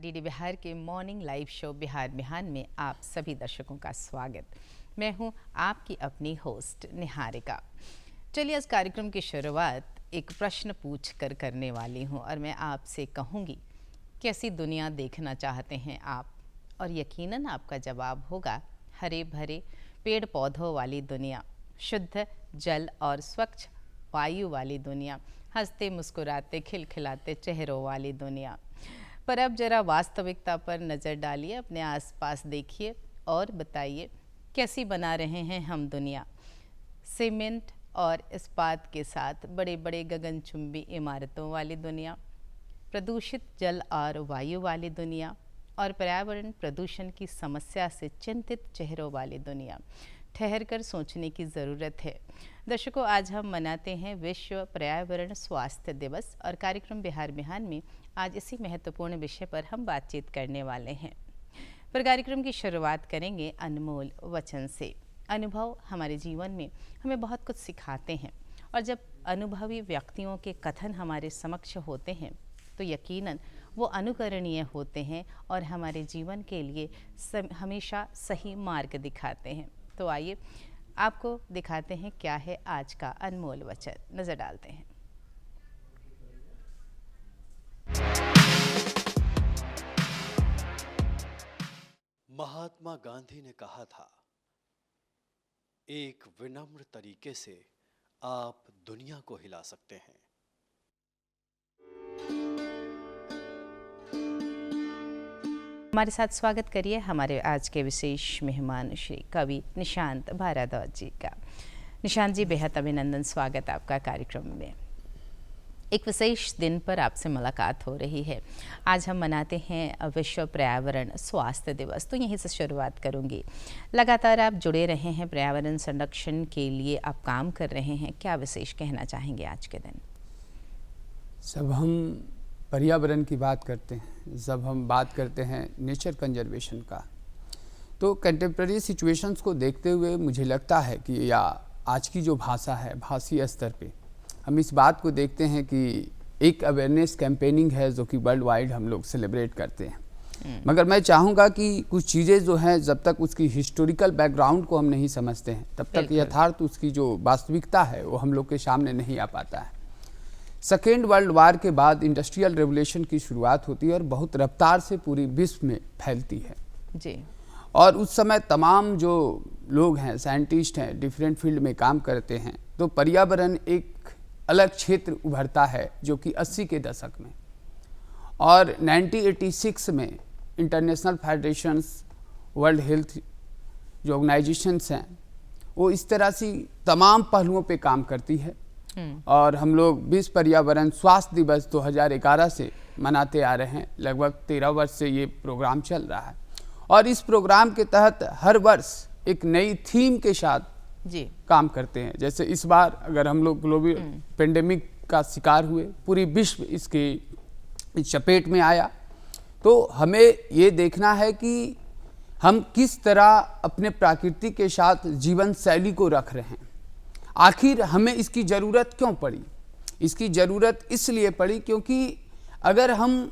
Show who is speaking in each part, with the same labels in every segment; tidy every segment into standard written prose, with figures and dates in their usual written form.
Speaker 1: DD Bihar के morning live show Bihar बिहान में आप सभी दर्शकों का स्वागत। मैं हूं आपकी अपनी होस्ट निहारिका। चलिए इस कार्यक्रम की शुरुआत एक प्रश्न पूछ कर करने वाली हूं और मैं आपसे कहूंगी, कैसी दुनिया देखना चाहते हैं आप? और यकीनन आपका जवाब होगा हरे भरे पेड़ पौधों वाली दुनिया, शुद्ध जल और स्वच्छ वायु वाली दुनिया, हंसते मुस्कुराते खिलखिलाते चेहरों वाली दुनिया। पर अब जरा वास्तविकता पर नज़र डालिए, अपने आसपास देखिए और बताइए कैसी बना रहे हैं हम दुनिया। सीमेंट और इस्पात के साथ बड़े बड़े गगनचुंबी इमारतों वाली दुनिया, प्रदूषित जल और वायु वाली दुनिया और पर्यावरण प्रदूषण की समस्या से चिंतित चेहरों वाली दुनिया। ठहर कर सोचने की ज़रूरत है। दर्शकों, आज हम मनाते हैं विश्व पर्यावरण स्वास्थ्य दिवस और कार्यक्रम बिहार बिहान में आज इसी महत्वपूर्ण विषय पर हम बातचीत करने वाले हैं। पर कार्यक्रम की शुरुआत करेंगे अनमोल वचन से। अनुभव हमारे जीवन में हमें बहुत कुछ सिखाते हैं और जब अनुभवी व्यक्तियों के कथन हमारे समक्ष होते हैं तो यकीनन वो अनुकरणीय होते हैं और हमारे जीवन के लिए हमेशा सही मार्ग दिखाते हैं। तो आइए आपको दिखाते हैं क्या है आज का अनमोल वचन। नजर डालते हैं।
Speaker 2: महात्मा गांधी ने कहा था, एक विनम्र तरीके से आप दुनिया को हिला सकते हैं।
Speaker 1: हमारे साथ स्वागत करिए हमारे आज के विशेष मेहमान श्री कवि निशांत भारद्वाज जी का। निशांत जी, बेहद अभिनंदन, स्वागत आपका कार्यक्रम में। एक विशेष दिन पर आपसे मुलाकात हो रही है। आज हम मनाते हैं विश्व पर्यावरण स्वास्थ्य दिवस, तो यहीं से शुरुआत करूंगी। लगातार आप जुड़े रहे हैं, पर्यावरण संरक्षण के लिए आप काम कर रहे हैं, क्या विशेष कहना चाहेंगे आज के दिन?
Speaker 3: जब हम पर्यावरण की बात करते हैं, जब हम बात करते हैं नेचर कंजर्वेशन का, तो कंटेम्प्रेरी सिचुएशंस को देखते हुए मुझे लगता है कि या आज की जो भाषा है, भाषीय स्तर पे हम इस बात को देखते हैं कि एक अवेयरनेस कैंपेनिंग है जो कि वर्ल्ड वाइड हम लोग सेलिब्रेट करते हैं। मगर मैं चाहूँगा कि कुछ चीज़ें जो हैं, जब तक उसकी हिस्टोरिकल बैकग्राउंड को हम नहीं समझते हैं तब तक यथार्थ उसकी जो वास्तविकता है वो हम लोग के सामने नहीं आ पाता है। सेकेंड वर्ल्ड वार के बाद इंडस्ट्रियल रेवोल्यूशन की शुरुआत होती है और बहुत रफ्तार से पूरी विश्व में फैलती है
Speaker 1: जी। और
Speaker 3: उस समय तमाम जो लोग हैं, साइंटिस्ट हैं, डिफरेंट फील्ड में काम करते हैं, तो पर्यावरण एक अलग क्षेत्र उभरता है जो कि 80 के दशक में, और 1986 में इंटरनेशनल फेडरेशंस, वर्ल्ड हेल्थ जो ऑर्गेनाइजेशंस हैं, वो इस तरह से तमाम पहलुओं पे काम करती है। और हम लोग विश्व पर्यावरण स्वास्थ्य दिवस 2011 से मनाते आ रहे हैं। लगभग 13 वर्ष से ये प्रोग्राम चल रहा है और इस प्रोग्राम के तहत हर वर्ष एक नई थीम के साथ
Speaker 1: जी
Speaker 3: काम करते हैं। जैसे इस बार अगर हम लोग ग्लोबल पेंडेमिक का शिकार हुए, पूरी विश्व इसके चपेट में आया, तो हमें ये देखना है कि हम किस तरह अपने प्रकृति के साथ जीवन शैली को रख रहे हैं। आखिर हमें इसकी ज़रूरत क्यों पड़ी? इसकी ज़रूरत इसलिए पड़ी क्योंकि अगर हम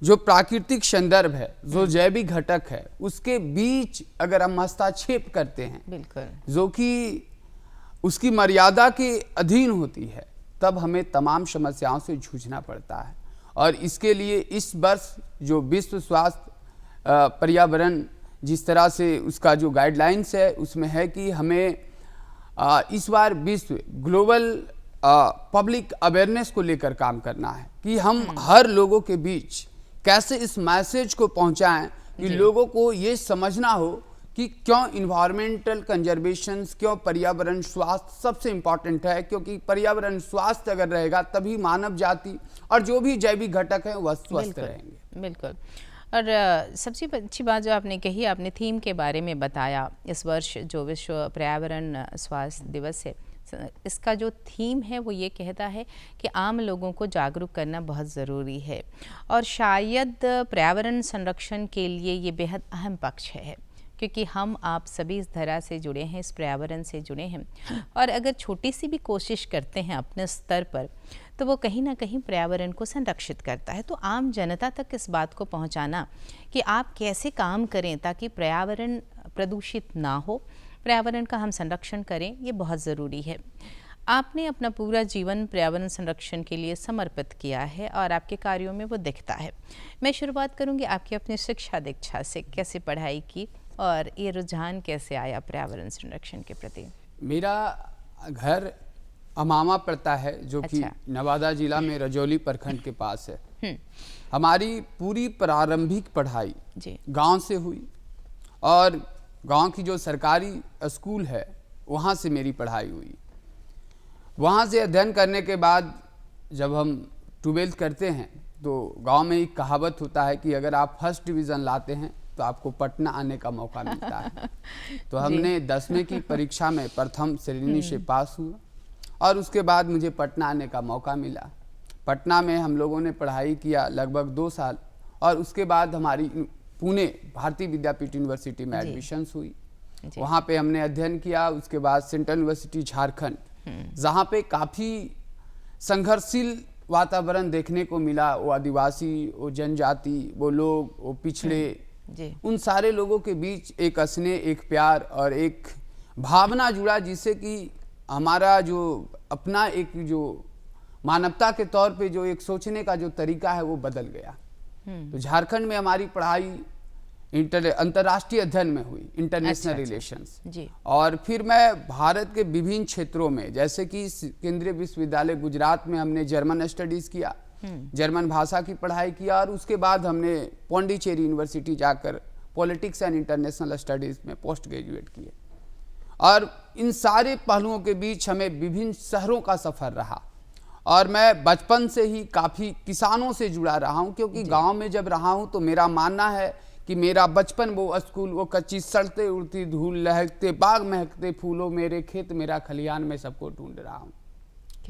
Speaker 3: जो प्राकृतिक संदर्भ है, जो जैविक घटक है, उसके बीच अगर हम हस्तक्षेप करते हैं,
Speaker 1: बिल्कुल,
Speaker 3: जो कि उसकी मर्यादा के अधीन होती है, तब हमें तमाम समस्याओं से जूझना पड़ता है। और इसके लिए इस वर्ष जो विश्व स्वास्थ्य पर्यावरण जिस तरह से उसका जो गाइडलाइंस है, उसमें है कि हमें इस बार विश्व ग्लोबल पब्लिक अवेयरनेस को लेकर काम करना है कि हम हर लोगों के बीच कैसे इस मैसेज को पहुंचाएं कि लोगों को ये समझना हो कि क्यों इन्वायरमेंटल कंजर्वेशन, क्यों पर्यावरण स्वास्थ्य सबसे इम्पॉर्टेंट है। क्योंकि पर्यावरण स्वास्थ्य अगर रहेगा तभी मानव जाति और जो भी जैविक घटक हैं वह स्वस्थ रहेंगे।
Speaker 1: बिल्कुल। और सबसे अच्छी बात जो आपने कही, आपने थीम के बारे में बताया। इस वर्ष जो विश्व पर्यावरण स्वास्थ्य दिवस है, इसका जो थीम है वो ये कहता है कि आम लोगों को जागरूक करना बहुत ज़रूरी है और शायद पर्यावरण संरक्षण के लिए ये बेहद अहम पक्ष है, क्योंकि हम आप सभी इस धरा से जुड़े हैं, इस पर्यावरण से जुड़े हैं, और अगर छोटी सी भी कोशिश करते हैं अपने स्तर पर तो वो कहीं ना कहीं पर्यावरण को संरक्षित करता है। तो आम जनता तक इस बात को पहुंचाना कि आप कैसे काम करें ताकि पर्यावरण प्रदूषित ना हो, पर्यावरण का हम संरक्षण करें, ये बहुत ज़रूरी है। आपने अपना पूरा जीवन पर्यावरण संरक्षण के लिए समर्पित किया है और आपके कार्यों में वो दिखता है। मैं शुरुआत करूंगी आपकी अपनी शिक्षा दीक्षा से, कैसे पढ़ाई की और ये रुझान कैसे आया पर्यावरण संरक्षण के प्रति?
Speaker 3: मेरा घर अमामा पड़ता है जो कि
Speaker 1: अच्छा।
Speaker 3: नवादा जिला में रजौली प्रखंड के पास है। हमारी पूरी प्रारंभिक पढ़ाई
Speaker 1: जी।
Speaker 3: गांव से हुई और गांव की जो सरकारी स्कूल है वहाँ से मेरी पढ़ाई हुई। वहाँ से अध्ययन करने के बाद जब हम 12th करते हैं तो गांव में एक कहावत होता है कि अगर आप फर्स्ट डिवीज़न लाते हैं तो आपको पटना आने का मौका मिलता है। तो हमने 10वीं की परीक्षा में प्रथम श्रेणी से पास हुआ और उसके बाद मुझे पटना आने का मौका मिला। पटना में हम लोगों ने पढ़ाई किया लगभग 2 साल और उसके बाद हमारी पुणे भारतीय विद्यापीठ यूनिवर्सिटी में एडमिशन्स हुई। वहाँ पे हमने अध्ययन किया। उसके बाद सेंट्रल यूनिवर्सिटी झारखंड, जहाँ पे काफ़ी संघर्षशील वातावरण देखने को मिला। वो आदिवासी, वो जनजाति, वो लोग, वो पिछड़े, उन सारे लोगों के बीच एक स्नेह, एक प्यार और एक भावना जुड़ा जिससे कि हमारा जो अपना एक जो मानवता के तौर पे जो एक सोचने का जो तरीका है वो बदल गया। तो झारखंड में हमारी पढ़ाई अंतर्राष्ट्रीय अध्ययन में हुई, इंटरनेशनल रिलेशंस। और फिर मैं भारत के विभिन्न क्षेत्रों में, जैसे कि केंद्रीय विश्वविद्यालय गुजरात में हमने जर्मन स्टडीज किया, जर्मन भाषा की पढ़ाई किया और उसके बाद हमने पौंडीचेरी यूनिवर्सिटी जाकर पॉलिटिक्स एंड इंटरनेशनल स्टडीज में पोस्ट ग्रेजुएट किए। और इन सारे पहलुओं के बीच हमें विभिन्न शहरों का सफ़र रहा और मैं बचपन से ही काफ़ी किसानों से जुड़ा रहा हूँ, क्योंकि गांव में जब रहा हूँ तो मेरा मानना है कि मेरा बचपन, वो स्कूल, वो कच्ची सड़कें, उड़ती धूल, लहकते बाग, महकते फूलों, मेरे खेत, मेरा खलिहान, में सबको ढूंढ रहा हूँ।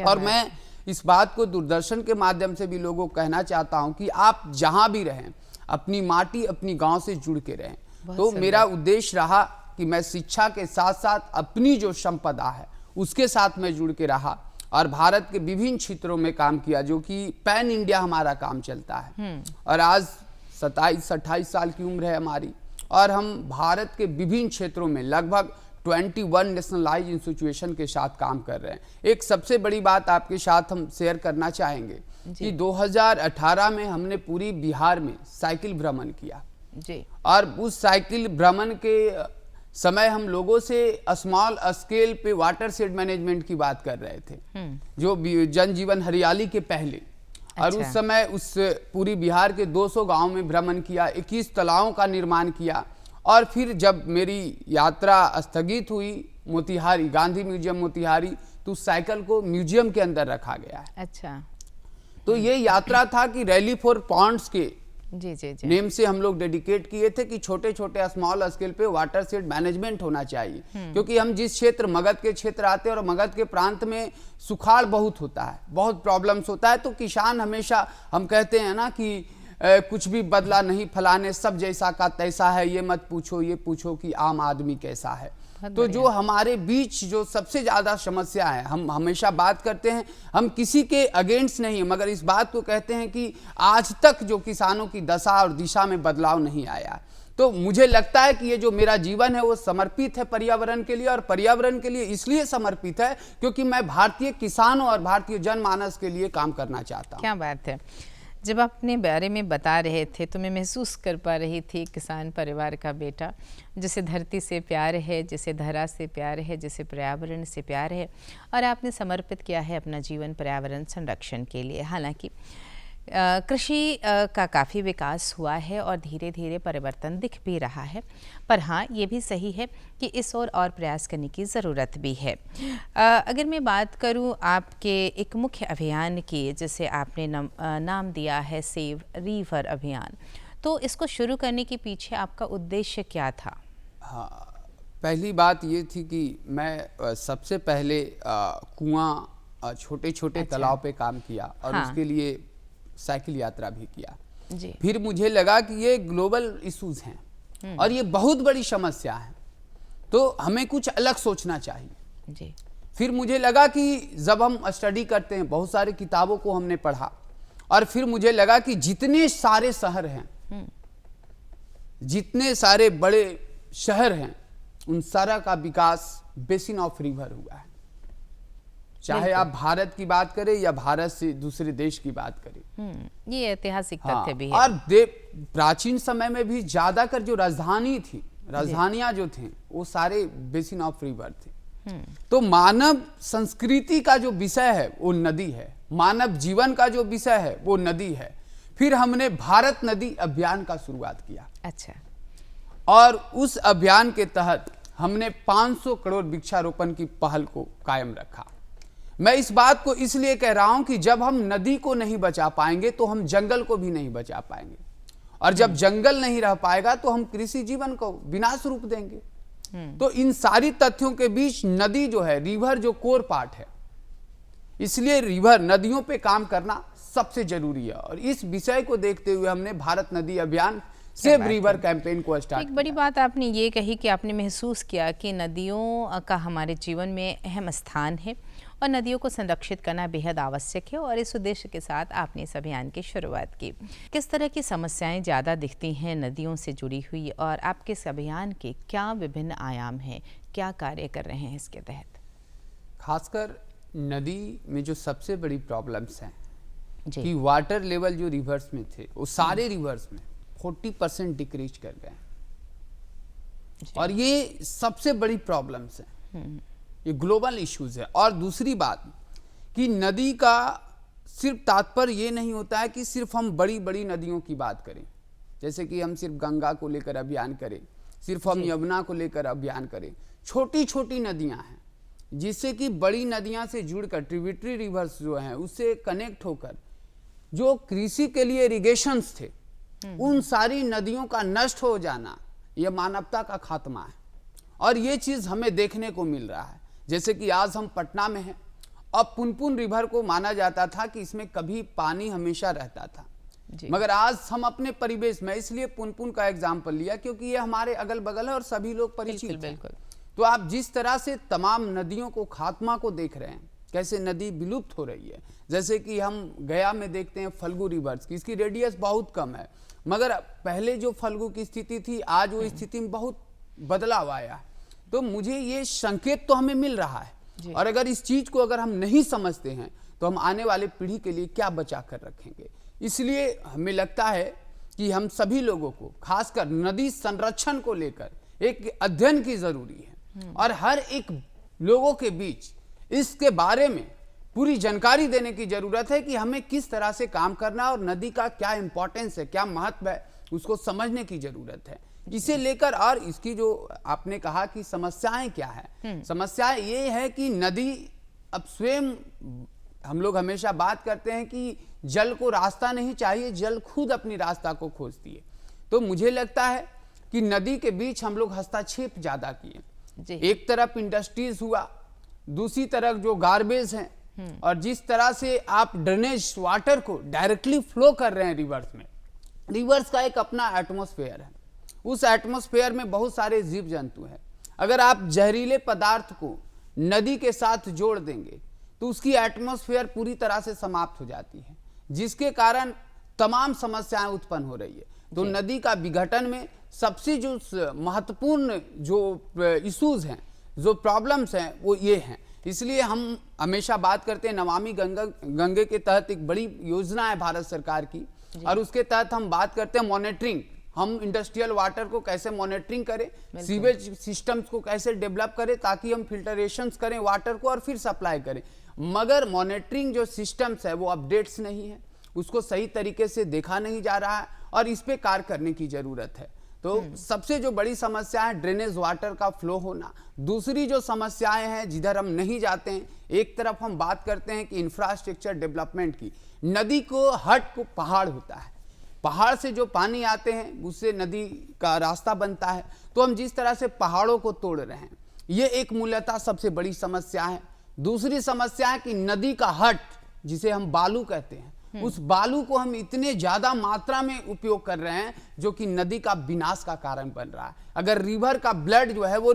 Speaker 3: और मैं इस बात को दूरदर्शन के माध्यम से भी लोगों को कहना चाहता हूँ कि आप जहाँ भी रहें अपनी माटी, अपनी गाँव से जुड़ के रहें। तो मेरा उद्देश्य रहा कि मैं शिक्षा के साथ साथ अपनी जो संपदा है उसके साथ मैं जुड़ के रहा और भारत के विभिन्न क्षेत्रों में काम किया, जो कि पैन इंडिया हमारा काम चलता है। और आज 27-28 साल की उम्र है हमारी और हम भारत के विभिन्न क्षेत्रों में लगभग 21 नेशनलाइज इंस्टीट्यूशन के साथ काम कर रहे हैं। एक सबसे बड़ी बात आपके साथ हम शेयर करना चाहेंगे कि 2018 में हमने पूरी बिहार में साइकिल भ्रमण किया जी। और उस साइकिल भ्रमण के समय हम लोगों से स्मॉल स्केल पे वाटर शेड मैनेजमेंट की बात कर रहे थे, जो जन जीवन हरियाली के पहले। और उस समय उस पूरी बिहार के 200 गांव में भ्रमण किया, 21 तालाबों का निर्माण किया। और फिर जब मेरी यात्रा स्थगित हुई मोतिहारी, गांधी म्यूजियम मोतिहारी, तो उस साइकिल को म्यूजियम के अंदर रखा गया है।
Speaker 1: अच्छा।
Speaker 3: तो ये यात्रा था कि रैली फॉर पॉन्ड्स के
Speaker 1: जी।
Speaker 3: नेम से हम लोग डेडिकेट किए थे कि छोटे छोटे स्मॉल स्केल पे वाटर शेड मैनेजमेंट होना चाहिए, क्योंकि हम जिस क्षेत्र, मगध के क्षेत्र आते हैं और मगध के प्रांत में सुखाड़ बहुत होता है, बहुत प्रॉब्लम्स होता है। तो किसान हमेशा, हम कहते हैं ना कि कुछ भी बदला नहीं फलाने, सब जैसा का तैसा है, ये मत पूछो, ये पूछो कि आम आदमी कैसा है। तो जो हमारे बीच जो सबसे ज़्यादा समस्या है, हम हमेशा बात करते हैं, हम किसी के अगेंस्ट नहीं है, मगर इस बात को कहते हैं कि आज तक जो किसानों की दशा और दिशा में बदलाव नहीं आया। तो मुझे लगता है कि ये जो मेरा जीवन है वो समर्पित है पर्यावरण के लिए, और पर्यावरण के लिए इसलिए समर्पित है क्योंकि मैं भारतीय किसानों और भारतीय जनमानस के लिए काम करना चाहता हूँ।
Speaker 1: क्या बात है। जब आप अपने बारे में बता रहे थे तो मैं महसूस कर पा रही थी, किसान परिवार का बेटा जिसे धरती से प्यार है, जिसे धरा से प्यार है, जिसे पर्यावरण से प्यार है, और आपने समर्पित किया है अपना जीवन पर्यावरण संरक्षण के लिए। हालांकि कृषि का काफ़ी विकास हुआ है और धीरे धीरे परिवर्तन दिख भी रहा है, पर हाँ ये भी सही है कि इस ओर और प्रयास करने की ज़रूरत भी है। अगर मैं बात करूँ आपके एक मुख्य अभियान की, जिसे आपने नाम दिया है सेव रिवर अभियान, तो इसको शुरू करने के पीछे आपका उद्देश्य क्या था?
Speaker 3: हाँ, पहली बात ये थी कि मैं सबसे पहले कुआं, छोटे छोटे तालाब पे काम किया और उसके लिए साइकिल यात्रा भी किया जी। फिर मुझे लगा कि ये ग्लोबल इश्यूज हैं और ये बहुत बड़ी समस्या है। तो हमें कुछ अलग सोचना चाहिए
Speaker 1: जी।
Speaker 3: फिर मुझे लगा कि जब हम स्टडी करते हैं, बहुत सारी किताबों को हमने पढ़ा, और फिर मुझे लगा कि जितने सारे शहर हैं, जितने सारे बड़े शहर हैं, उन सारा का विकास बेसिन ऑफ रिवर हुआ है। चाहे आप भारत की बात करें या भारत से दूसरे देश की बात करें।
Speaker 1: ये ऐतिहासिक
Speaker 3: हाँ,
Speaker 1: तथ्य भी है।
Speaker 3: और प्राचीन समय में भी ज्यादातर जो राजधानी थी, राजधानियां जो थी, वो सारे बेसिन ऑफ रिवर थे। तो मानव संस्कृति का जो विषय है वो नदी है, मानव जीवन का जो विषय है वो नदी है। फिर हमने भारत नदी अभियान का शुरुआत किया।
Speaker 1: अच्छा।
Speaker 3: और उस अभियान के तहत हमने 500 करोड़ वृक्षारोपण की पहल को कायम रखा। मैं इस बात को इसलिए कह रहा हूं कि जब हम नदी को नहीं बचा पाएंगे तो हम जंगल को भी नहीं बचा पाएंगे, और जब जंगल नहीं रह पाएगा तो हम कृषि जीवन को विनाश रूप देंगे। तो इन सारी तथ्यों के बीच नदी जो है, रिवर जो कोर पार्ट है, इसलिए रिवर नदियों पे काम करना सबसे जरूरी है। और इस विषय को देखते हुए हमने भारत नदी अभियान सेव रिवर कैंपेन को स्टार्ट
Speaker 1: एक बड़ी बात आपने ये कही कि आपने महसूस किया कि नदियों का हमारे जीवन में अहम स्थान है और नदियों को संरक्षित करना बेहद आवश्यक है, और इस उद्देश्य के साथ आपने इस अभियान की शुरुआत की। किस तरह की समस्याएं ज़्यादा दिखती हैं नदियों से जुड़ी हुई, और आपके इस अभियान के क्या विभिन्न आयाम हैं, क्या कार्य कर रहे हैं इसके तहत?
Speaker 3: खासकर नदी में जो सबसे बड़ी प्रॉब्लम्स हैं
Speaker 1: जी।
Speaker 3: कि वाटर लेवल जो रिवर्स में थे वो सारे रिवर्स में 40% डिक्रीज कर गए, और ये सबसे बड़ी प्रॉब्लम्स हैं, ये ग्लोबल इश्यूज है। और दूसरी बात कि नदी का सिर्फ तात्पर्य ये नहीं होता है कि सिर्फ हम बड़ी बड़ी नदियों की बात करें, जैसे कि हम सिर्फ गंगा को लेकर अभियान करें, सिर्फ हम यमुना को लेकर अभियान करें। छोटी छोटी नदियां हैं जिससे कि बड़ी नदियां से जुड़कर ट्रिब्यूटरी रिवर्स जो हैं उससे कनेक्ट होकर जो कृषि के लिए इरिगेशंस थे, उन सारी नदियों का नष्ट हो जाना, यह मानवता का खात्मा है। और ये चीज हमें देखने को मिल रहा है। जैसे कि आज हम पटना में हैं, अब पुनपुन रिवर को माना जाता था कि इसमें कभी पानी हमेशा रहता था, मगर आज हम अपने परिवेश में, इसलिए पुनपुन का एग्जाम्पल लिया क्योंकि ये हमारे अगल बगल है और सभी लोग परिचित हैं। तो आप जिस तरह से तमाम नदियों को खात्मा को देख रहे हैं, कैसे नदी विलुप्त हो रही है, जैसे कि हम गया में देखते हैं फल्गु रिवर्स की, इसकी रेडियस बहुत कम है, मगर पहले जो फल्गु की स्थिति थी आज वो स्थिति में बहुत बदलाव आया है। तो मुझे ये संकेत तो हमें मिल रहा है, और अगर इस चीज को अगर हम नहीं समझते हैं तो हम आने वाले पीढ़ी के लिए क्या बचा कर रखेंगे। इसलिए हमें लगता है कि हम सभी लोगों को खासकर नदी संरक्षण को लेकर एक अध्ययन की जरूरी है, और हर एक लोगों के बीच इसके बारे में पूरी जानकारी देने की जरूरत है कि हमें किस तरह से काम करना और नदी का क्या इंपॉर्टेंस है, क्या महत्व है, उसको समझने की जरूरत है। इसे लेकर, और इसकी जो आपने कहा कि समस्याएं क्या है, समस्या ये है कि नदी अब स्वयं, हम लोग हमेशा बात करते हैं कि जल को रास्ता नहीं चाहिए, जल खुद अपनी रास्ता को खोजती है। तो मुझे लगता है कि नदी के बीच हम लोग हस्तक्षेप ज्यादा किए। एक तरफ इंडस्ट्रीज हुआ, दूसरी तरफ जो गार्बेज हैं, और जिस तरह से आप ड्रेनेज वाटर को डायरेक्टली फ्लो कर रहे हैं रिवर्स में, रिवर्स का एक अपना एटमॉस्फेयर है, उस एटमॉस्फेयर में बहुत सारे जीव जंतु हैं। अगर आप जहरीले पदार्थ को नदी के साथ जोड़ देंगे तो उसकी एटमॉस्फेयर पूरी तरह से समाप्त हो जाती है, जिसके कारण तमाम समस्याएं उत्पन्न हो रही है। तो नदी का विघटन में सबसे जो महत्वपूर्ण जो इश्यूज हैं, जो प्रॉब्लम्स हैं, वो ये हैं। इसलिए हम हमेशा बात करते हैं नमामि गंगे के तहत एक बड़ी योजना है भारत सरकार की, और उसके तहत हम बात करते हैं मॉनिटरिंग, हम इंडस्ट्रियल वाटर को कैसे मॉनिटरिंग करें, सीवेज सिस्टम्स को कैसे डेवलप करें ताकि हम फिल्टरेशंस करें वाटर को और फिर सप्लाई करें। मगर मॉनिटरिंग जो सिस्टम्स है वो अपडेट्स नहीं है, उसको सही तरीके से देखा नहीं जा रहा है, और इस पे कार्य करने की जरूरत है। तो सबसे जो बड़ी समस्या है ड्रेनेज वाटर का फ्लो होना। दूसरी जो समस्याएं हैं जिधर हम नहीं जाते हैं, एक तरफ हम बात करते हैं कि इंफ्रास्ट्रक्चर डेवलपमेंट की, नदी को हट को पहाड़ होता है, पहाड़ से जो पानी आते हैं उससे नदी का रास्ता बनता है। तो हम जिस तरह से पहाड़ों को तोड़ रहे हैं, ये एक मूलतः सबसे बड़ी समस्या है। दूसरी समस्या है कि नदी का हट, जिसे हम बालू कहते हैं, उस बालू को हम इतने ज्यादा मात्रा में उपयोग कर रहे हैं जो कि नदी का विनाश का कारण बन रहा है। अगर रिवर का ब्लड जो है वो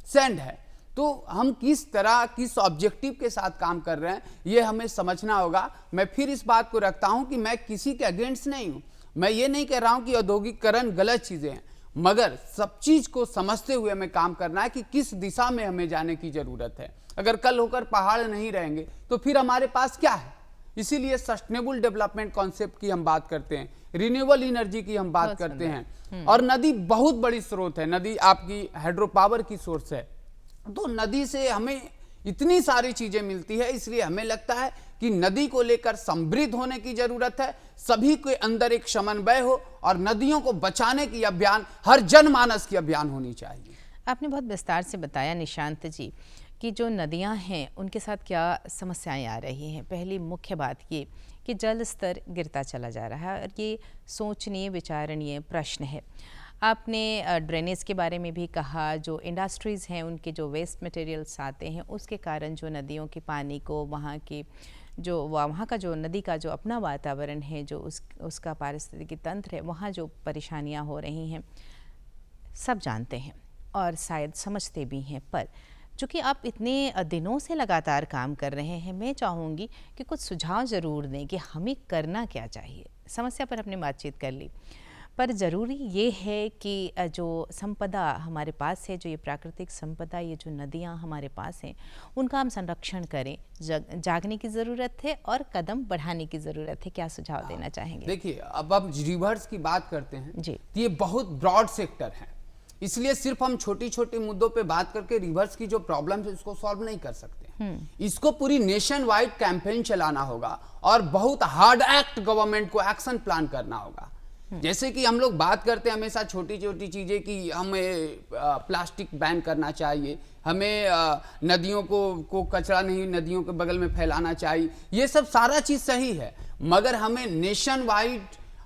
Speaker 3: सैंड है, तो हम किस तरह किस ऑब्जेक्टिव के साथ काम कर रहे हैं ये हमें समझना होगा। मैं फिर इस बात को रखता हूं कि मैं किसी के अगेंस्ट नहीं हूं, मैं ये नहीं कह रहा हूं कि औद्योगिकरण गलत चीजें हैं, मगर सब चीज को समझते हुए हमें काम करना है कि किस दिशा में हमें जाने की जरूरत है। अगर कल होकर पहाड़ नहीं रहेंगे तो फिर हमारे पास क्या है। इसीलिए सस्टेनेबल डेवलपमेंट कॉन्सेप्ट की हम बात करते हैं, रिन्यूएबल एनर्जी की हम बात करते हैं। और नदी बहुत बड़ी स्रोत है, नदी आपकी हाइड्रो पावर की सोर्स है, तो नदी से हमें इतनी सारी चीजें मिलती है। इसलिए हमें लगता है कि नदी को लेकर समृद्ध होने की जरूरत है, सभी के अंदर एक समन्वय हो और नदियों को बचाने की अभियान हर जनमानस की अभियान होनी चाहिए।
Speaker 1: आपने बहुत विस्तार से बताया निशांत जी कि जो नदियां हैं उनके साथ क्या समस्याएं आ रही हैं। पहली मुख्य बात ये कि जल स्तर गिरता चला जा रहा है और ये सोचनीय विचारणीय प्रश्न है। आपने ड्रेनेज के बारे में भी कहा, जो इंडस्ट्रीज़ हैं उनके जो वेस्ट मटेरियल्स आते हैं उसके कारण जो नदियों के पानी को वहाँ का जो नदी का जो अपना वातावरण है, जो उसका पारिस्थितिकी तंत्र है, वहाँ जो परेशानियाँ हो रही हैं सब जानते हैं और शायद समझते भी हैं। पर चूँकि आप इतने दिनों से लगातार काम कर रहे हैं, मैं चाहूँगी कि कुछ सुझाव ज़रूर दें कि हमें करना क्या चाहिए। समस्या पर हमने बातचीत कर ली, पर ज़रूरी ये है कि जो संपदा हमारे पास है, जो ये प्राकृतिक संपदा, ये जो नदियाँ हमारे पास हैं, उनका हम संरक्षण करें। जागने की ज़रूरत है और कदम बढ़ाने की ज़रूरत है। क्या सुझाव देना चाहेंगे?
Speaker 3: देखिए, अब आप रिवर्स की बात करते हैं
Speaker 1: जी,
Speaker 3: तो ये बहुत ब्रॉड सेक्टर है, इसलिए सिर्फ हम छोटी छोटी मुद्दों पे बात करके रिवर्स की जो प्रॉब्लम है उसको सॉल्व नहीं कर सकते। इसको पूरी नेशन वाइड कैंपेन चलाना होगा और बहुत हार्ड एक्ट गवर्नमेंट को एक्शन प्लान करना होगा। जैसे कि हम लोग बात करते हैं हमेशा छोटी छोटी चीजें कि हमें प्लास्टिक बैन करना चाहिए, हमें नदियों को कचरा नहीं नदियों के बगल में फैलाना चाहिए, ये सब सारा चीज सही है, मगर हमें नेशन वाइड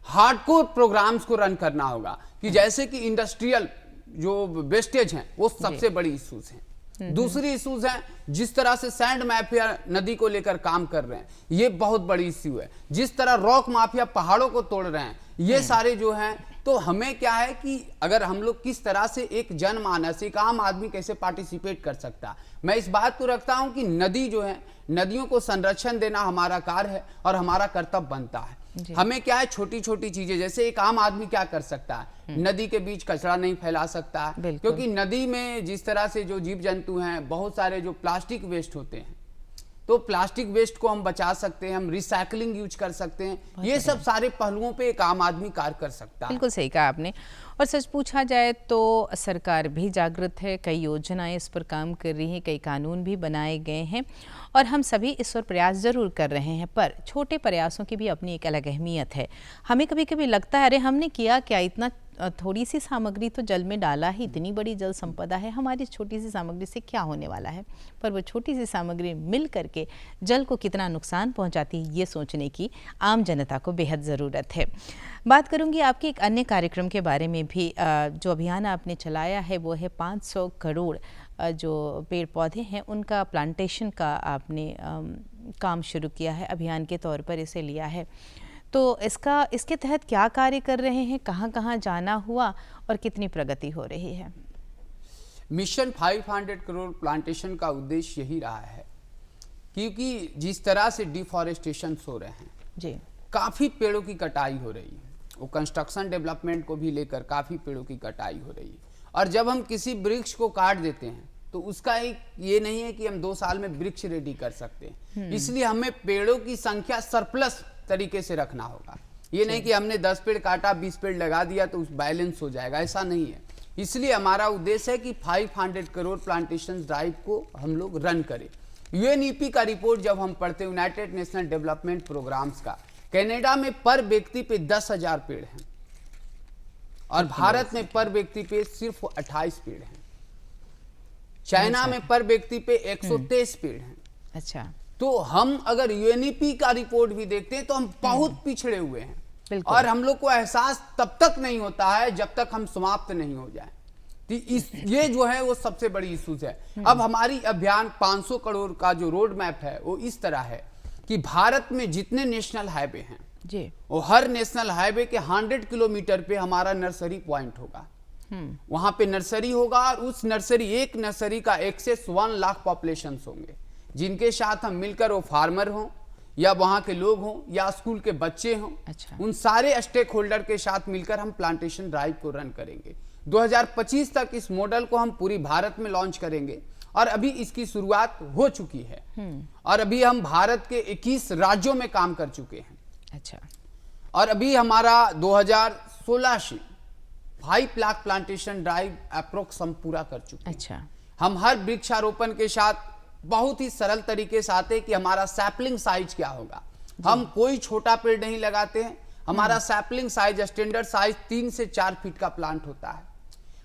Speaker 3: हार्डकोर प्रोग्राम्स को रन करना होगा कि जैसे कि इंडस्ट्रियल जो वेस्टेज हैं वो सबसे बड़ी इश्यूज हैं। दूसरी इश्यूज हैं जिस तरह से सैंड माफिया नदी को लेकर काम कर रहे हैं, ये बहुत बड़ी इश्यू है। जिस तरह रॉक माफिया पहाड़ों को तोड़ रहे हैं, ये सारे जो हैं, तो हमें क्या है कि अगर हम लोग किस तरह से एक जनमानस, एक आम आदमी कैसे पार्टिसिपेट कर सकता है। मैं इस बात को रखता हूं कि नदी जो है, नदियों को संरक्षण देना हमारा कार्य है और हमारा कर्तव्य बनता है। हमें क्या है, छोटी छोटी चीजें, जैसे एक आम आदमी क्या कर सकता है, नदी के बीच कचरा नहीं फैला सकता है, क्योंकि नदी में जिस तरह से जो जीव जंतु हैं, बहुत सारे जो प्लास्टिक वेस्ट होते हैं, तो प्लास्टिक वेस्ट को हम बचा सकते हैं, हम रिसाइकलिंग यूज कर सकते हैं। ये सब सारे पहलुओं पे एक आम आदमी कार्य कर सकता है।
Speaker 1: बिल्कुल सही कहा आपने। और सच पूछा जाए तो सरकार भी जागृत है, कई योजनाएं इस पर काम कर रही हैं, कई कानून भी बनाए गए हैं और हम सभी इस पर प्रयास ज़रूर कर रहे हैं। पर छोटे प्रयासों की भी अपनी एक अलग अहमियत है। हमें कभी कभी लगता है अरे हमने किया क्या, इतना थोड़ी सी सामग्री तो जल में डाला है, इतनी बड़ी जल संपदा है, हमारी छोटी सी सामग्री से क्या होने वाला है। पर वो छोटी सी सामग्री मिल करके जल को कितना नुकसान पहुंचाती है, ये सोचने की आम जनता को बेहद ज़रूरत है। बात करूंगी आपके एक अन्य कार्यक्रम के बारे में भी। जो अभियान आपने चलाया है वो है 500 करोड़ जो पेड़ पौधे हैं उनका प्लांटेशन का आपने काम शुरू किया है, अभियान के तौर पर इसे लिया है। तो इसके तहत क्या कार्य कर रहे हैं, कहाँ कहाँ जाना हुआ और कितनी प्रगति हो रही है?
Speaker 3: मिशन 500 करोड़ प्लांटेशन का उद्देश्य यही रहा है, क्योंकि जिस तरह से डिफॉरेस्टेशन हो रहे हैं
Speaker 1: जी,
Speaker 3: काफ़ी पेड़ों की कटाई हो रही है, वो कंस्ट्रक्शन डेवलपमेंट को भी लेकर काफ़ी पेड़ों की कटाई हो रही है। और जब हम किसी वृक्ष को काट देते हैं तो उसका एक ये नहीं है कि हम 2 साल में वृक्ष रेडी कर सकते हैं, इसलिए हमें पेड़ों की संख्या सरप्लस तरीके से रखना होगा। ये नहीं कि हमने 10 पेड़ काटा 20 पेड़ लगा दिया तो उस बैलेंस हो जाएगा, ऐसा नहीं है। इसलिए हमारा उद्देश्य है कि 500 करोड़ प्लांटेशन ड्राइव को हम लोग रन करें। यूएनईपी का रिपोर्ट जब हम पढ़ते हैं, यूनाइटेड नेशनल डेवलपमेंट प्रोग्राम्स का, कनाडा में पर व्यक्ति पे 10,000 पेड़ हैं और भारत में पर व्यक्ति पे सिर्फ 28 पेड़ हैं। चाइना में पर व्यक्ति पे 123 पेड़ हैं।
Speaker 1: अच्छा,
Speaker 3: तो हम अगर यूएनईपी का रिपोर्ट भी देखते हैं तो हम बहुत पिछड़े हुए हैं और हम लोग को एहसास तब तक नहीं होता है जब तक हम समाप्त नहीं हो जाए। तो ये जो है वो सबसे बड़ी इश्यूज है। अब हमारी अभियान 500 करोड़ का जो रोड मैप है वो इस तरह है कि भारत में जितने नेशनल हाईवे हैं
Speaker 1: जी,
Speaker 3: वो हर नेशनल हाईवे के 100 किलोमीटर पे हमारा नर्सरी पॉइंट होगा। वहां पे नर्सरी होगा और उस एक नर्सरी का एक्सेस 1 लाख पॉपुलेशन होंगे, जिनके साथ हम मिलकर, वो फार्मर हों या वहां के लोग हों या स्कूल के बच्चे हों,
Speaker 1: अच्छा।
Speaker 3: उन सारे स्टेक होल्डर के साथ मिलकर हम प्लांटेशन ड्राइव को रन करेंगे। 2025 तक इस मॉडल को हम पूरी भारत में लॉन्च करेंगे और अभी इसकी शुरुआत हो चुकी है और अभी हम भारत के 21 राज्यों में काम कर चुके हैं।
Speaker 1: अच्छा,
Speaker 3: और अभी हमारा 2016 से 5 लाख प्लांटेशन ड्राइव अप्रोक्स हम पूरा कर चुके हैं।
Speaker 1: अच्छा,
Speaker 3: हम हर वृक्षारोपण के साथ बहुत ही सरल तरीके से आते हैं कि हमारा सैपलिंग साइज क्या होगा। हम कोई छोटा पेड़ नहीं लगाते हैं। हमारा सैपलिंग साइज, स्टैंडर्ड साइज 3 से 4 फीट का प्लांट होता है।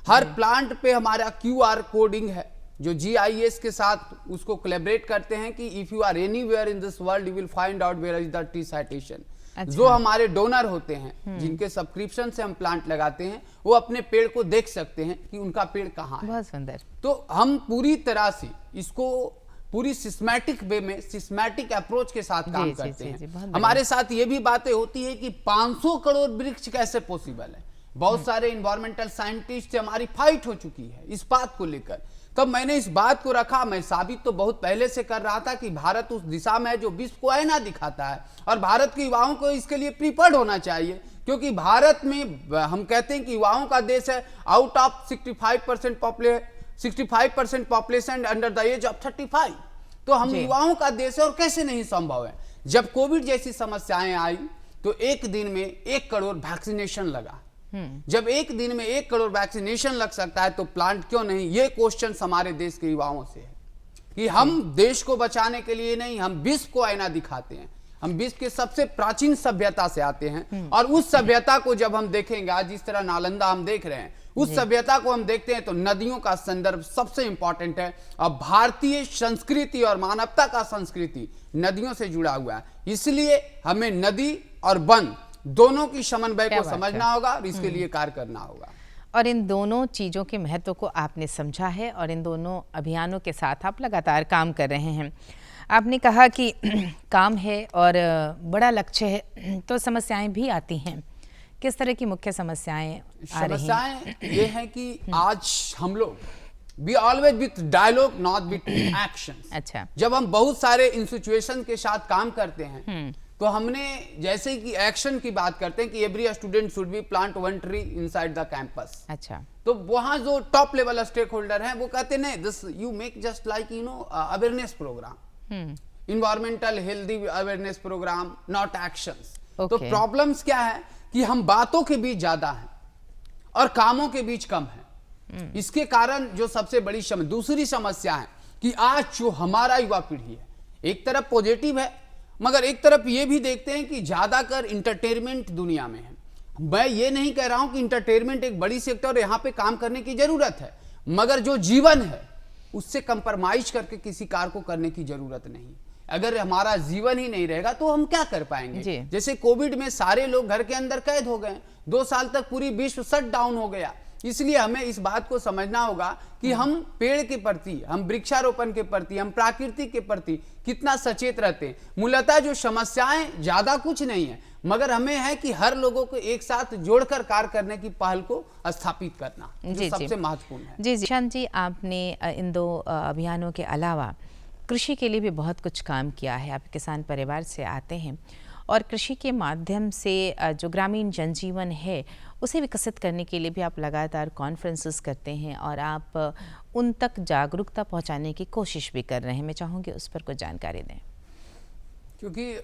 Speaker 3: हर प्लांट पे हमारा QR कोडिंग है, जो GIS के साथ उसको कोलैबोरेट करते हैं कि if you are anywhere in this world you will find out where is the tree citation.
Speaker 1: अच्छा।
Speaker 3: जो हमारे डोनर होते हैं, जिनके सब्सक्रिप्शन से हम प्लांट लगाते हैं, वो अपने पेड़ को देख सकते हैं कि उनका पेड़ कहाँ है।
Speaker 1: बहुत सुंदर।
Speaker 3: तो हम पूरी तरह से इसको पूरी सिस्टमैटिक वे में, सिस्टमैटिक अप्रोच के साथ काम करते हैं। हमारे साथ ये भी बातें होती है कि 500 करोड़ वृक्ष कैसे पॉसिबल है। बहुत सारे इन्वायरमेंटल साइंटिस्ट से हमारी फाइट हो चुकी है इस बात को लेकर। तब मैंने इस बात को रखा, मैं साबित तो बहुत पहले से कर रहा था कि भारत उस दिशा में है जो विश्व को आईना दिखाता है और भारत के युवाओं को इसके लिए प्रिपेयर्ड होना चाहिए, क्योंकि भारत में हम कहते हैं कि युवाओं का देश है। Out of 65% population under the age of 35, तो हम युवाओं का देश है और कैसे नहीं संभव है। जब कोविड जैसी समस्याएं आई तो एक दिन में 1 करोड़ वैक्सीनेशन लगा। जब एक दिन में 1 करोड़ वैक्सीनेशन लग सकता है तो प्लांट क्यों नहीं। ये क्वेश्चन हमारे देश के युवाओं से है कि हम देश को बचाने के लिए नहीं, हम विश्व को आईना दिखाते हैं। हम विश्व के सबसे प्राचीन सभ्यता से आते हैं और उस सभ्यता को जब हम देखेंगे, आज जिस तरह नालंदा हम देख रहे हैं, उस सभ्यता को हम देखते हैं तो नदियों का संदर्भ सबसे इंपॉर्टेंट है। और भारतीय संस्कृति और मानवता का संस्कृति नदियों से जुड़ा हुआ है, इसलिए हमें नदी और वन दोनों की समन्वय को समझना होगा और इसके लिए कार्य करना होगा।
Speaker 1: और इन दोनों चीज़ों के महत्व को आपने समझा है और इन दोनों अभियानों के साथ आप लगातार काम कर रहे हैं। आपने कहा कि काम है और बड़ा लक्ष्य है तो समस्याएं भी आती हैं। किस तरह की मुख्य समस्याएं आ रही हैं?
Speaker 3: समस्याएं ये हैं कि आज हम लोग we always with dialogue not with actions.
Speaker 1: अच्छा,
Speaker 3: जब हम बहुत सारे इन सिचुएशन के साथ काम करते हैं तो हमने जैसे कि एक्शन की बात करते हैं कि every student should be plant 1 tree inside the campus.
Speaker 1: अच्छा,
Speaker 3: तो वहां जो टॉप लेवल स्टेक होल्डर हैं वो कहते नहीं, this you make just like awareness programme, environmental healthy awareness programme, not actions. तो प्रॉब्लम्स क्या है कि हम बातों के बीच ज्यादा हैं और कामों के बीच कम है। इसके कारण जो सबसे बड़ी दूसरी समस्या है कि आज जो हमारा युवा पीढ़ी है, एक तरफ पॉजिटिव है मगर एक तरफ ये भी देखते हैं कि ज्यादातर इंटरटेनमेंट दुनिया में है। मैं ये नहीं कह रहा हूं कि इंटरटेनमेंट एक बड़ी सेक्टर यहां पे काम करने की जरूरत है, मगर जो जीवन है उससे कंप्रोमाइज करके किसी कार्य को करने की जरूरत नहीं। अगर हमारा जीवन ही नहीं रहेगा तो हम क्या कर पाएंगे। जैसे कोविड में सारे लोग घर के अंदर कैद हो गए, 2 साल तक पूरी विश्व शट डाउन हो गया। इसलिए हमें इस बात को समझना होगा कि हम पेड़ के प्रति, हम वृक्षारोपण के प्रति, हम प्रकृति के प्रति कितना सचेत रहते हैं। मूलतः जो समस्याएं ज्यादा कुछ नहीं है, मगर हमें है कि हर लोगों को एक साथ जोड़कर कार्य करने की पहल को स्थापित करना जो सबसे महत्वपूर्ण है।
Speaker 1: जी शांत जी, आपने इन 2 अभियानों के अलावा कृषि के लिए भी बहुत कुछ काम किया है। आप किसान परिवार से आते हैं और कृषि के माध्यम से जो ग्रामीण जनजीवन है उसे विकसित करने के लिए भी आप लगातार कॉन्फ्रेंसेस करते हैं और आप उन तक जागरूकता पहुंचाने की कोशिश भी कर रहे हैं। मैं चाहूँगी उस पर कुछ जानकारी दें।
Speaker 3: क्योंकि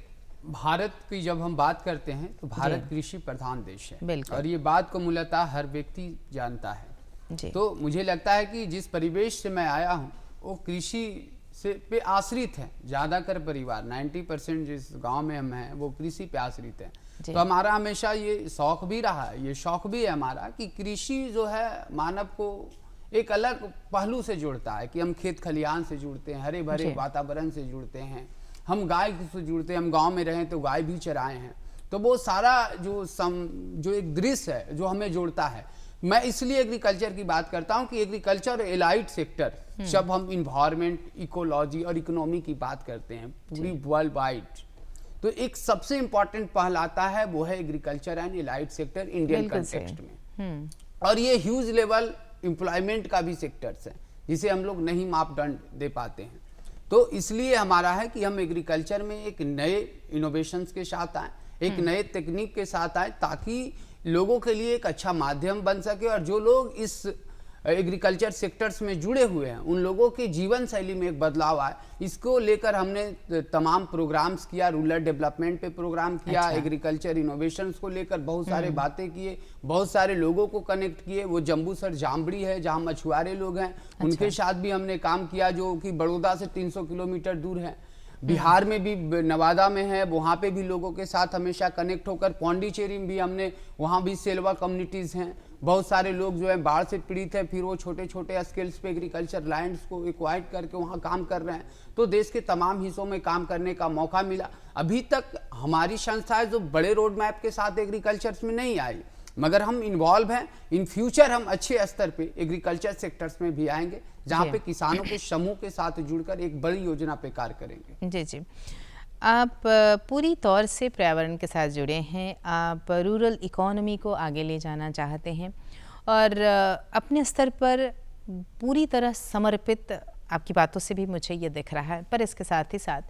Speaker 3: भारत की जब हम बात करते हैं तो भारत कृषि प्रधान देश है और ये बात को मूलतः हर व्यक्ति जानता है। तो मुझे लगता है कि जिस परिवेश से मैं आया हूँ वो कृषि से पे आश्रित है। ज़्यादातर परिवार 90% जिस गांव में हम हैं वो कृषि पे आश्रित है। तो हमारा हमेशा ये शौक भी रहा है, ये शौक भी है हमारा कि कृषि जो है मानव को एक अलग पहलू से जोड़ता है कि हम खेत खलिहान से जुड़ते हैं, हरे भरे वातावरण से जुड़ते हैं, हम गाय से जुड़ते हैं, हम गांव में रहें तो गाय भी चराए हैं। तो वो सारा जो एक दृश्य है जो हमें जोड़ता है। मैं इसलिए एग्रीकल्चर की बात करता हूं कि एग्रीकल्चर एलाइड सेक्टर, जब हम इन्वायरमेंट, इकोलॉजी और इकोनॉमी की बात करते हैं पूरी वर्ल्ड वाइड, तो एक सबसे इंपॉर्टेंट पहल आता है वो है agriculture and allied sector Indian
Speaker 1: बिल्कुल
Speaker 3: कंटेक्स्ट
Speaker 1: सही।
Speaker 3: में। और ये ह्यूज लेवल एम्प्लॉयमेंट का भी सेक्टर्स है जिसे हम लोग नहीं मापदंड दे पाते हैं। तो इसलिए हमारा है कि हम एग्रीकल्चर में एक नए इनोवेशंस के साथ आए, एक नए तकनीक के साथ आए, ताकि लोगों के लिए एक अच्छा माध्यम बन सके और जो लोग इस एग्रीकल्चर सेक्टर्स में जुड़े हुए हैं उन लोगों के जीवन शैली में एक बदलाव आए। इसको लेकर हमने तमाम प्रोग्राम्स किया, रूरल डेवलपमेंट पे प्रोग्राम किया,
Speaker 1: अच्छा।
Speaker 3: एग्रीकल्चर इनोवेशंस को लेकर बहुत सारे बातें किए, बहुत सारे लोगों को कनेक्ट किए। वो जम्बूसर जामबड़ी है जहाँ मछुआरे लोग हैं, उनके साथ भी हमने काम किया जो कि बड़ौदा से 300 किलोमीटर दूर है। बिहार में भी, नवादा में है, वहाँ पे भी लोगों के साथ हमेशा कनेक्ट होकर, पौंडीचेरी में भी हमने, वहाँ भी सेल्वा कम्युनिटीज़ हैं, बहुत सारे लोग जो है बाढ़ से पीड़ित है, फिर वो छोटे छोटे स्केल्स पे एग्रीकल्चर लैंड्स को एक्वायर करके वहाँ काम कर रहे हैं। तो देश के तमाम हिस्सों में काम करने का मौका मिला। अभी तक हमारी संस्थाएं जो बड़े रोड मैप के साथ एग्रीकल्चर में नहीं आई, मगर हम इन्वॉल्व हैं। इन फ्यूचर हम अच्छे स्तर पे एग्रीकल्चर सेक्टर्स में भी आएंगे जहाँ पे किसानों के समूह के साथ जुड़कर एक बड़ी योजना पे कार्य करेंगे।
Speaker 1: जी जी, आप पूरी तौर से पर्यावरण के साथ जुड़े हैं, आप रूरल इकोनॉमी को आगे ले जाना चाहते हैं और अपने स्तर पर पूरी तरह समर्पित, आपकी बातों से भी मुझे ये दिख रहा है। पर इसके साथ ही साथ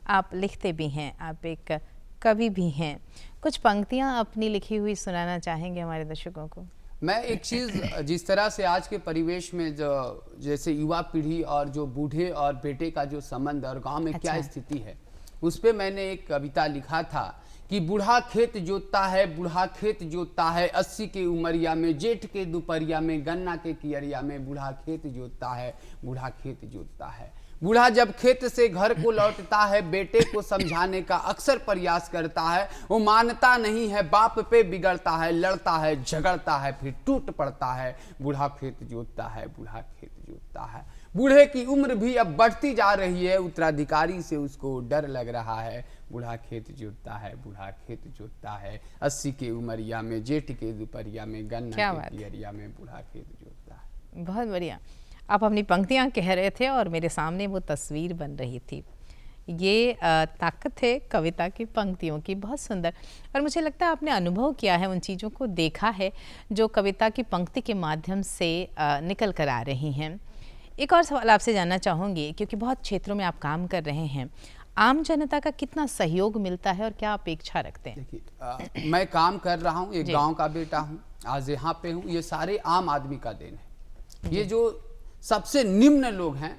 Speaker 1: आप लिखते भी हैं, आप एक कवि भी हैं। कुछ पंक्तियां अपनी लिखी हुई सुनाना चाहेंगे हमारे दर्शकों को?
Speaker 3: मैं एक चीज़, जिस तरह से आज के परिवेश में जो जैसे युवा पीढ़ी और जो बूढ़े और बेटे का जो संबंध और गांव में क्या स्थिति है, उस पे मैंने एक कविता लिखा था कि बूढ़ा खेत जोतता है, बूढ़ा खेत जोतता है, 80 के उमरिया में, जेठ के दोपहरिया में, गन्ना के कियरिया में, बूढ़ा खेत जोतता है, बूढ़ा खेत जोतता है। बूढ़ा जब खेत से घर को लौटता है, बेटे को समझाने का अक्सर प्रयास करता है, वो मानता नहीं है, बाप पे बिगड़ता है, लड़ता है, झगड़ता है, फिर टूट पड़ता है, बूढ़ा खेत जोतता है, बूढ़ा खेत जोतता है। बूढ़े की उम्र भी अब बढ़ती जा रही है, उत्तराधिकारी से उसको डर लग रहा है, बूढ़ा खेत जोतता है, बूढ़ा खेत जोतता है, 80 के उमरिया में, जेठ के दोपहरिया में, गन्ना के कियरिया में, बूढ़ा खेत जोतता है।
Speaker 1: बहुत बढ़िया। आप अपनी पंक्तियां कह रहे थे और मेरे सामने वो तस्वीर बन रही थी। ये ताकत है कविता की पंक्तियों की, बहुत सुंदर। और मुझे लगता है आपने अनुभव किया है, उन चीज़ों को देखा है जो कविता की पंक्ति के माध्यम से निकल कर आ रही हैं। एक और सवाल आपसे जानना चाहूँगी, क्योंकि बहुत क्षेत्रों में आप काम कर रहे हैं, आम जनता का कितना सहयोग मिलता है और क्या अपेक्षा रखते हैं?
Speaker 3: देखिए, मैं काम कर रहा हूँ, एक गाँव का बेटा हूँ, आज यहाँ पे हूँ, ये सारे आम आदमी का देन है। ये जो सबसे निम्न लोग हैं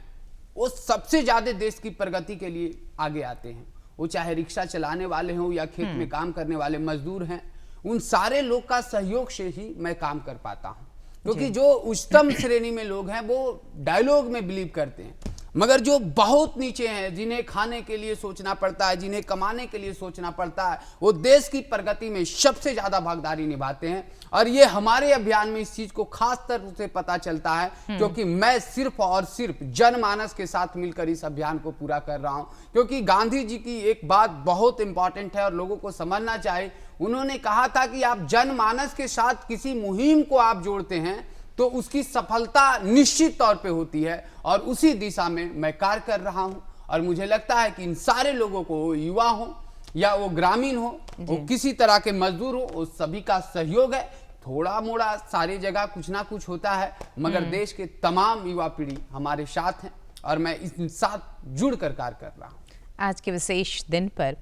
Speaker 3: वो सबसे ज्यादा देश की प्रगति के लिए आगे आते हैं। वो चाहे रिक्शा चलाने वाले हों या खेत में काम करने वाले मजदूर हैं, उन सारे लोग का सहयोग से ही मैं काम कर पाता हूं। क्योंकि जो उच्चतम श्रेणी में लोग हैं वो डायलॉग में बिलीव करते हैं, मगर जो बहुत नीचे हैं, जिन्हें खाने के लिए सोचना पड़ता है, जिन्हें कमाने के लिए सोचना पड़ता है, वो देश की प्रगति में सबसे ज्यादा भागीदारी निभाते हैं। और ये हमारे अभियान में इस चीज को खास तरह से पता चलता है, क्योंकि मैं सिर्फ और सिर्फ जनमानस के साथ मिलकर इस अभियान को पूरा कर रहा हूं। क्योंकि गांधी जी की एक बात बहुत इंपॉर्टेंट है और लोगों को समझना चाहिए। उन्होंने कहा था कि आप जनमानस के साथ किसी मुहिम को आप जोड़ते हैं तो उसकी सफलता निश्चित तौर पे होती है, और उसी दिशा में मैं कार्य कर रहा हूं। और मुझे लगता है कि इन सारे लोगों को, वो युवा हो या वो ग्रामीण हो, वो किसी तरह के मजदूर हो, वो सभी का सहयोग है। थोड़ा मोड़ा सारी जगह कुछ ना कुछ होता है, मगर देश के तमाम युवा पीढ़ी हमारे साथ हैं और मैं इस साथ जुड़ कर कार्य कर रहा हूँ।
Speaker 1: आज के विशेष दिन पर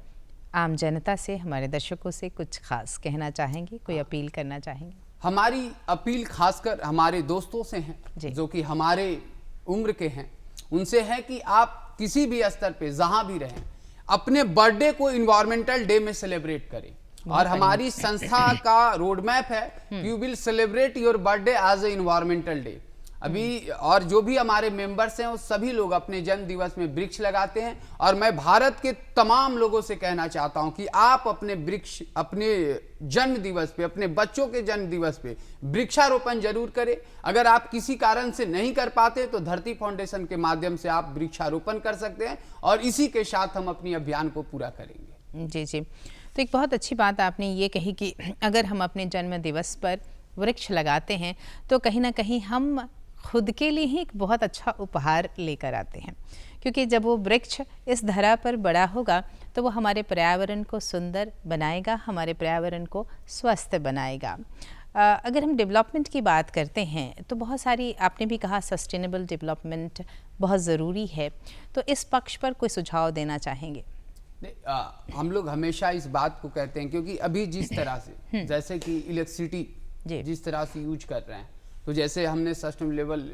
Speaker 1: आम जनता से, हमारे दर्शकों से कुछ खास कहना चाहेंगे, कोई अपील करना चाहेंगे?
Speaker 3: हमारी अपील खासकर हमारे दोस्तों से है जो कि हमारे उम्र के हैं, उनसे है कि आप किसी भी स्तर पे जहां भी रहें, अपने बर्थडे को इन्वायरमेंटल डे में सेलिब्रेट करें। और हमारी संस्था का रोड मैप है, you will celebrate your birthday as a environmental day. अभी और जो भी हमारे मेंबर्स हैं वो सभी लोग अपने जन्म दिवस में वृक्ष लगाते हैं। और मैं भारत के तमाम लोगों से कहना चाहता हूं कि आप अपने वृक्ष, अपने जन्म दिवस पे, अपने बच्चों के जन्म दिवस पे वृक्षारोपण जरूर करें। अगर आप किसी कारण से नहीं कर पाते तो धरती फाउंडेशन के माध्यम से आप वृक्षारोपण कर सकते हैं, और इसी के साथ हम अपनी अभियान को पूरा करेंगे।
Speaker 1: जी जी, तो एक बहुत अच्छी बात आपने ये कही कि अगर हम अपने जन्म दिवस पर वृक्ष लगाते हैं तो कहीं ना कहीं हम खुद के लिए ही एक बहुत अच्छा उपहार लेकर आते हैं, क्योंकि जब वो वृक्ष इस धरा पर बड़ा होगा तो वो हमारे पर्यावरण को सुंदर बनाएगा, हमारे पर्यावरण को स्वस्थ बनाएगा। अगर हम डेवलपमेंट की बात करते हैं तो बहुत सारी, आपने भी कहा सस्टेनेबल डेवलपमेंट बहुत ज़रूरी है, तो इस पक्ष पर कोई सुझाव देना चाहेंगे?
Speaker 3: हम लोग हमेशा इस बात को कहते हैं, क्योंकि अभी जिस तरह से जैसे कि इलेक्ट्रिसिटी जिस तरह से यूज कर रहे हैं, तो जैसे हमने सस्टेनेबल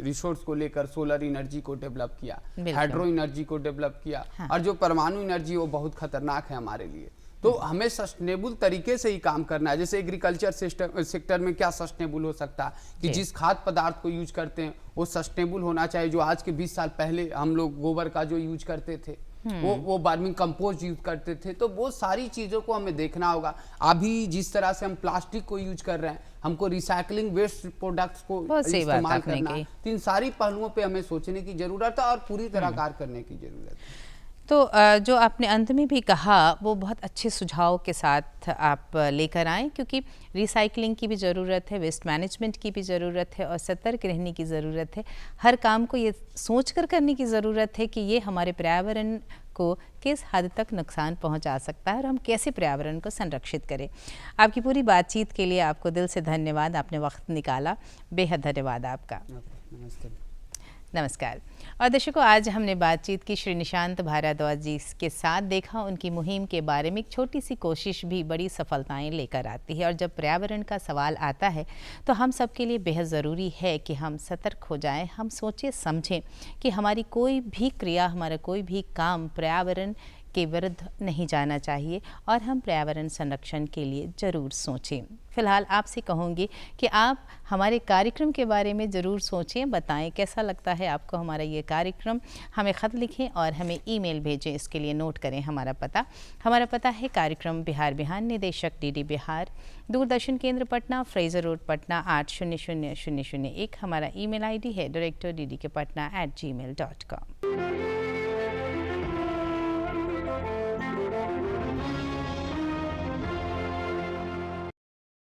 Speaker 3: रिसोर्स को लेकर सोलर एनर्जी को डेवलप किया, हाइड्रो एनर्जी को डेवलप किया,
Speaker 1: हाँ। और
Speaker 3: जो परमाणु एनर्जी वो बहुत खतरनाक है हमारे लिए। तो हमें सस्टेनेबल तरीके से ही काम करना है। जैसे एग्रीकल्चर सेक्टर में क्या सस्टेनेबल हो सकता है कि जिस खाद्य पदार्थ को यूज करते हैं वो सस्टेनेबल होना चाहिए। जो आज के 20 साल पहले हम लोग गोबर का जो यूज करते थे, वो वर्मिंग कंपोस्ट यूज करते थे, तो वो सारी चीजों को हमें देखना होगा। अभी जिस तरह से हम प्लास्टिक को यूज कर रहे हैं, हमको रिसाइकलिंग वेस्ट प्रोडक्ट्स को इस्तेमाल करना, तो इन सारी पहलुओं पे हमें सोचने की जरूरत है और पूरी तरह कार्य करने की जरूरत है।
Speaker 1: तो जो आपने अंत में भी कहा वो बहुत अच्छे सुझाव के साथ आप लेकर आएँ, क्योंकि रिसाइकलिंग की भी ज़रूरत है, वेस्ट मैनेजमेंट की भी ज़रूरत है और सतर्क रहने की ज़रूरत है। हर काम को ये सोचकर करने की ज़रूरत है कि ये हमारे पर्यावरण को किस हद तक नुकसान पहुंचा सकता है और हम कैसे पर्यावरण को संरक्षित करें। आपकी पूरी बातचीत के लिए आपको दिल से धन्यवाद, आपने वक्त निकाला, बेहद धन्यवाद आपका। नमस्कार। और दर्शकों, आज हमने बातचीत की श्री निशांत भारद्वाज जी के साथ, देखा उनकी मुहिम के बारे में। एक छोटी सी कोशिश भी बड़ी सफलताएं लेकर आती है, और जब पर्यावरण का सवाल आता है तो हम सबके लिए बेहद ज़रूरी है कि हम सतर्क हो जाएं, हम सोचें समझें कि हमारी कोई भी क्रिया, हमारा कोई भी काम पर्यावरण के विरुद्ध नहीं जाना चाहिए और हम पर्यावरण संरक्षण के लिए ज़रूर सोचें। फ़िलहाल आपसे कहूँगी कि आप हमारे कार्यक्रम के बारे में ज़रूर सोचें, बताएं कैसा लगता है आपको हमारा ये कार्यक्रम। हमें ख़त लिखें और हमें ईमेल भेजें। इसके लिए नोट करें हमारा पता है कार्यक्रम बिहार बिहान, निदेशक DD बिहार, दूरदर्शन केंद्र पटना, फ्रेजर रोड पटना 800001। हमारा ईमेल ID है director dd के patna@gmail.com।